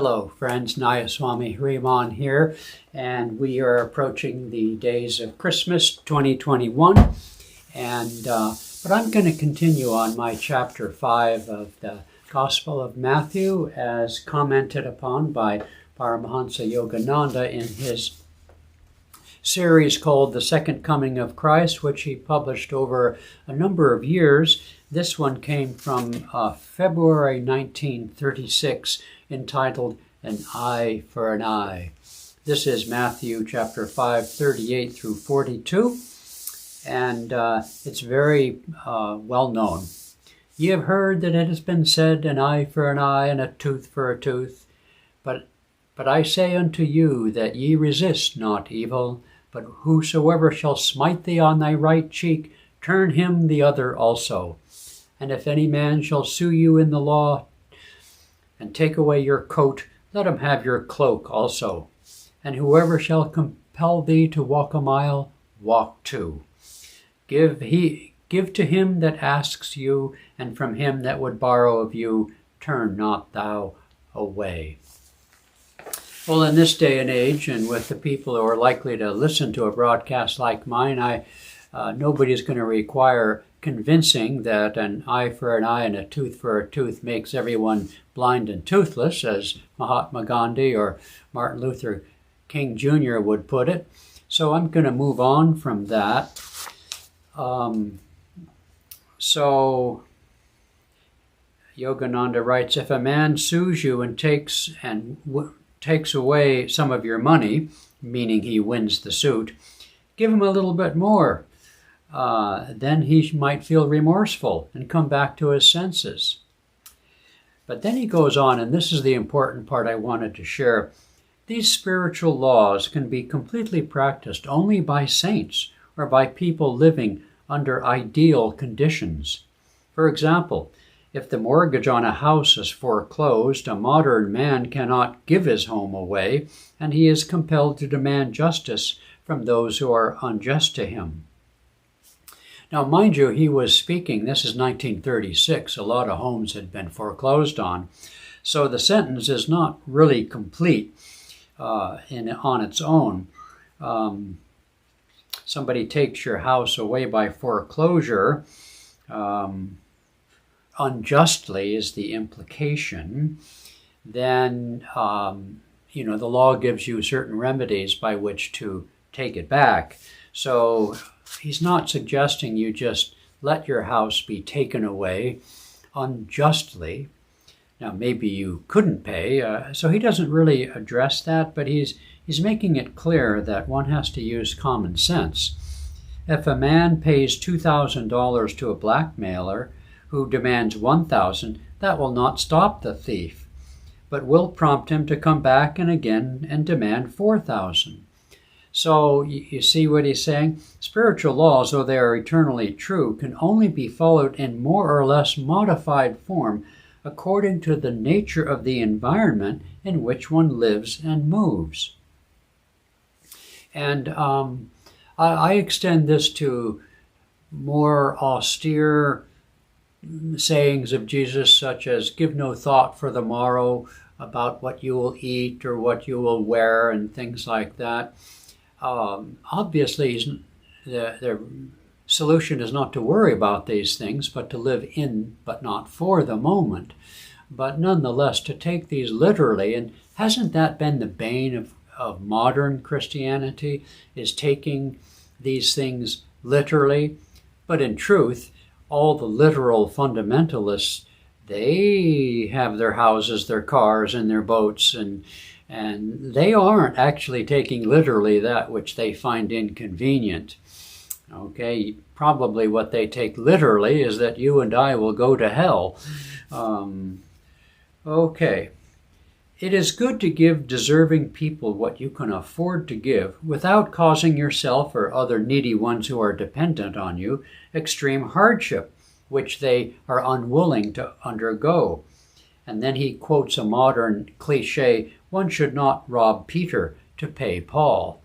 Hello, friends. Nayaswami Hriman here, and we are approaching the days of Christmas 2021. But I'm going to continue on my chapter 5 of the Gospel of Matthew, as commented upon by Paramhansa Yogananda in his series called The Second Coming of Christ, which he published over a number of years. This one came from February 1936, entitled An Eye for an Eye. This is Matthew chapter 5, 38 through 42, and it's very well known. Ye have heard that it has been said, an eye for an eye, and a tooth for a tooth. But I say unto you that ye resist not evil, but whosoever shall smite thee on thy right cheek, turn him the other also. And if any man shall sue you in the law, and take away your coat, let him have your cloak also. And whoever shall compel thee to walk a mile, walk two. Give to him that asks you, and from him that would borrow of you, turn not thou away. Well, in this day and age, and with the people who are likely to listen to a broadcast like mine, nobody's going to require convincing that an eye for an eye and a tooth for a tooth makes everyone blind and toothless, as Mahatma Gandhi or Martin Luther King Jr. would put it. So I'm going to move on from that. So Yogananda writes, if a man sues you and takes away some of your money, meaning he wins the suit, give him a little bit more. Then he might feel remorseful and come back to his senses. But then he goes on, and this is the important part I wanted to share. These spiritual laws can be completely practiced only by saints or by people living under ideal conditions. For example, if the mortgage on a house is foreclosed, a modern man cannot give his home away, and he is compelled to demand justice from those who are unjust to him. Now, mind you, he was speaking, this is 1936, a lot of homes had been foreclosed on, so the sentence is not really complete on its own. Somebody takes your house away by foreclosure, unjustly is the implication, then, the law gives you certain remedies by which to take it back. So he's not suggesting you just let your house be taken away unjustly. Now, maybe you couldn't pay, so he doesn't really address that, but he's making it clear that one has to use common sense. If a man pays $2,000 to a blackmailer who demands $1,000, that will not stop the thief, but will prompt him to come back and again and demand $4,000. So you see what he's saying? Spiritual laws, though they are eternally true, can only be followed in more or less modified form according to the nature of the environment in which one lives and moves. And I extend this to more austere sayings of Jesus, such as give no thought for the morrow, about what you will eat or what you will wear and things like that. Obviously, the solution is not to worry about these things, but to live in but not for the moment. But nonetheless, to take these literally, and hasn't that been the bane of modern Christianity, is taking these things literally? But in truth, all the literal fundamentalists, they have their houses, their cars, and their boats, and they aren't actually taking literally that which they find inconvenient. Okay, probably what they take literally is that you and I will go to hell. Okay. It is good to give deserving people what you can afford to give without causing yourself or other needy ones who are dependent on you extreme hardship, which they are unwilling to undergo. And then he quotes a modern cliche, one should not rob Peter to pay Paul.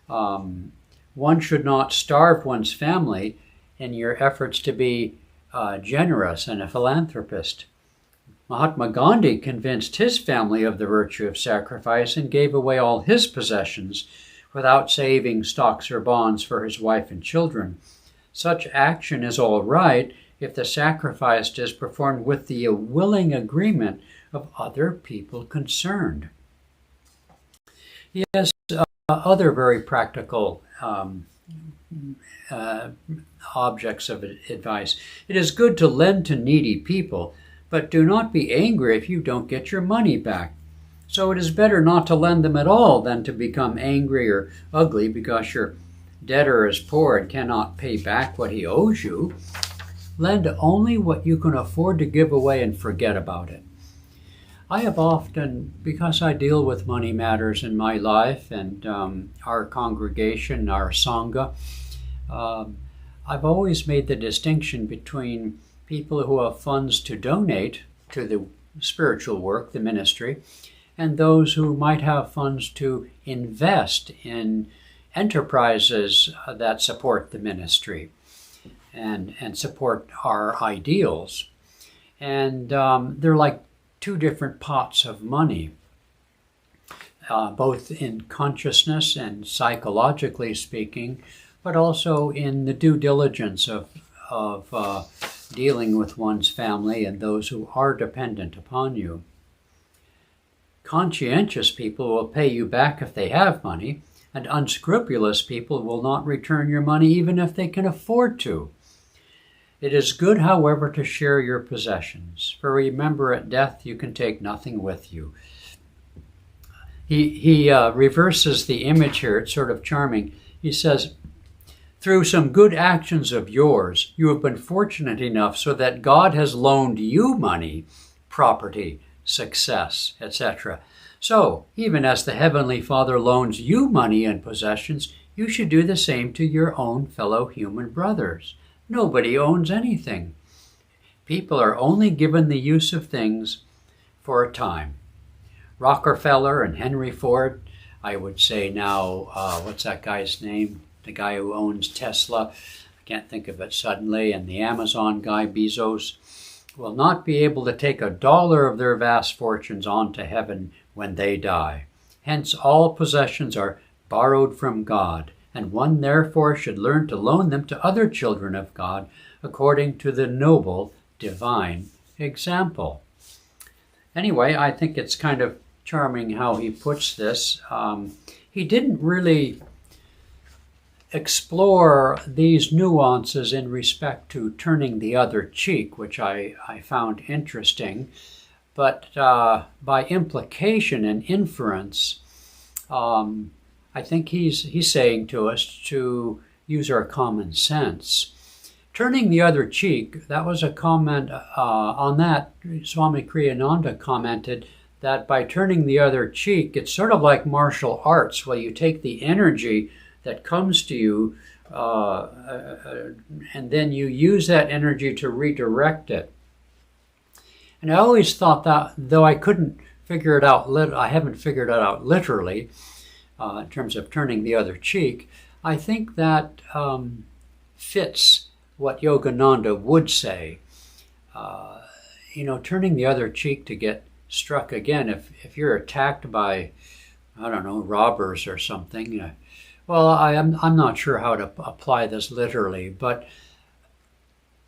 One should not starve one's family in your efforts to be generous and a philanthropist. Mahatma Gandhi convinced his family of the virtue of sacrifice and gave away all his possessions without saving stocks or bonds for his wife and children. Such action is all right if the sacrifice is performed with the willing agreement of other people concerned. He has other very practical objects of advice. It is good to lend to needy people, but do not be angry if you don't get your money back. So it is better not to lend them at all than to become angry or ugly because your debtor is poor and cannot pay back what he owes you. Lend only what you can afford to give away and forget about it. I have often, because I deal with money matters in my life and our congregation, our Sangha, I've always made the distinction between people who have funds to donate to the spiritual work, the ministry, and those who might have funds to invest in enterprises that support the ministry and support our ideals. And they're like two different pots of money, both in consciousness and psychologically speaking, but also in the due diligence of dealing with one's family and those who are dependent upon you. Conscientious people will pay you back if they have money, and unscrupulous people will not return your money even if they can afford to. It is good, however, to share your possessions, for remember at death you can take nothing with you. He reverses the image here. It's sort of charming. He says, through some good actions of yours, you have been fortunate enough so that God has loaned you money, property, success, etc. So, even as the Heavenly Father loans you money and possessions, you should do the same to your own fellow human brothers. Nobody owns anything. People are only given the use of things for a time. Rockefeller and Henry Ford, I would say now, what's that guy's name? The guy who owns Tesla, I can't think of it suddenly, and the Amazon guy, Bezos, will not be able to take $1 of their vast fortunes on to heaven when they die. Hence, all possessions are borrowed from God, and one therefore should learn to loan them to other children of God according to the noble divine example. Anyway, I think it's kind of charming how he puts this. He didn't really explore these nuances in respect to turning the other cheek, which I found interesting. But by implication and inference, I think he's saying to us to use our common sense. Turning the other cheek, that was a comment on that. Swami Kriyananda commented that by turning the other cheek, it's sort of like martial arts, where you take the energy that comes to you and then you use that energy to redirect it. And I always thought that, though I couldn't figure it out, I haven't figured it out literally in terms of turning the other cheek, I think that fits what Yogananda would say. Turning the other cheek to get struck again. If you're attacked by, I don't know, robbers or something, well, I'm not sure how to apply this literally, but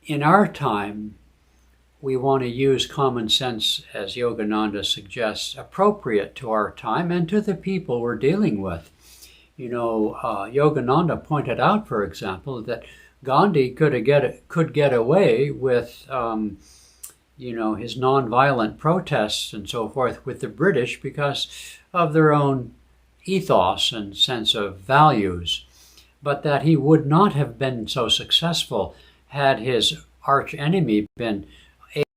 in our time, we want to use common sense, as Yogananda suggests, appropriate to our time and to the people we're dealing with. Yogananda pointed out, for example, that Gandhi could get away with, his nonviolent protests and so forth with the British because of their own ethos and sense of values, but that he would not have been so successful had his arch enemy been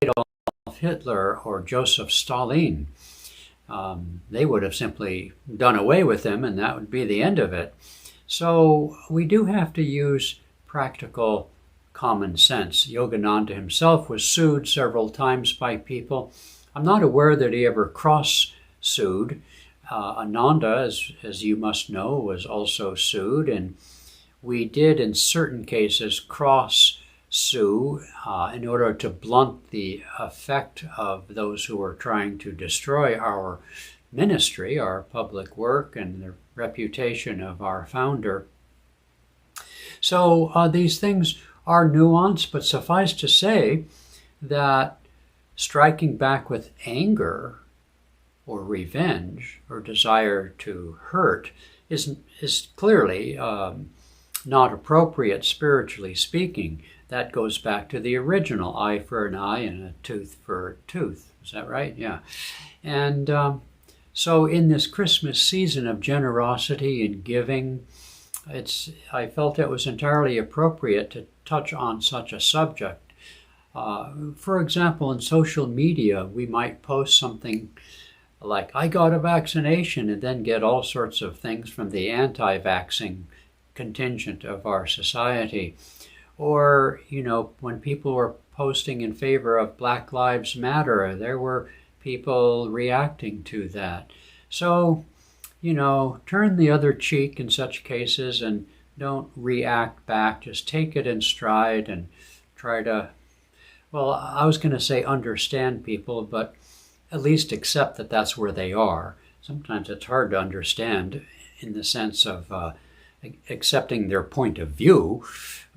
Adolf Hitler or Joseph Stalin. They would have simply done away with him, and that would be the end of it. So we do have to use practical common sense. Yogananda himself was sued several times by people. I'm not aware that he ever cross-sued. Ananda, as you must know, was also sued, and we did in certain cases cross sue in order to blunt the effect of those who are trying to destroy our ministry, our public work, and the reputation of our founder. So these things are nuanced, but suffice to say that striking back with anger or revenge or desire to hurt is clearly not appropriate, spiritually speaking. That goes back to the original eye for an eye and a tooth for a tooth. Is that right? Yeah. And so in this Christmas season of generosity and giving, I felt it was entirely appropriate to touch on such a subject. For example, in social media, we might post something like, I got a vaccination, and then get all sorts of things from the anti-vaxxing contingent of our society. Or, when people were posting in favor of Black Lives Matter, there were people reacting to that. So, turn the other cheek in such cases and don't react back. Just take it in stride and try to, I was going to say understand people, but at least accept that that's where they are. Sometimes it's hard to understand in the sense of accepting their point of view,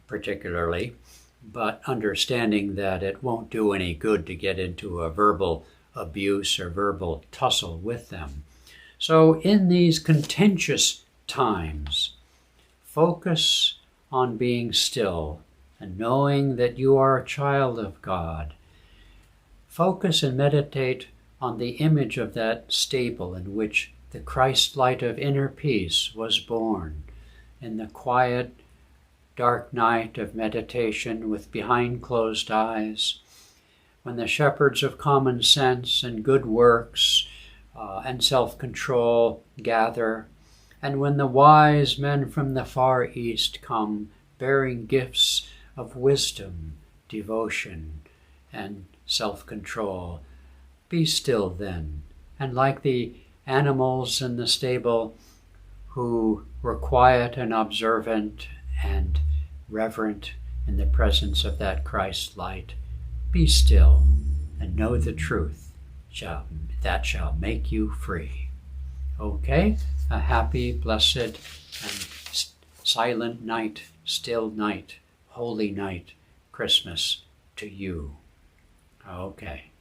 particularly, but understanding that it won't do any good to get into a verbal abuse or verbal tussle with them. So in these contentious times, focus on being still and knowing that you are a child of God. Focus and meditate on the image of that stable in which the Christ light of inner peace was born, in the quiet, dark night of meditation with behind closed eyes, when the shepherds of common sense and good works and self-control gather, and when the wise men from the far east come bearing gifts of wisdom, devotion, and self-control. Be still then, and like the animals in the stable who were quiet and observant and reverent in the presence of that Christ light, be still and know the truth that shall make you free. Okay? A happy, blessed, and silent night, still night, holy night, Christmas to you. Okay.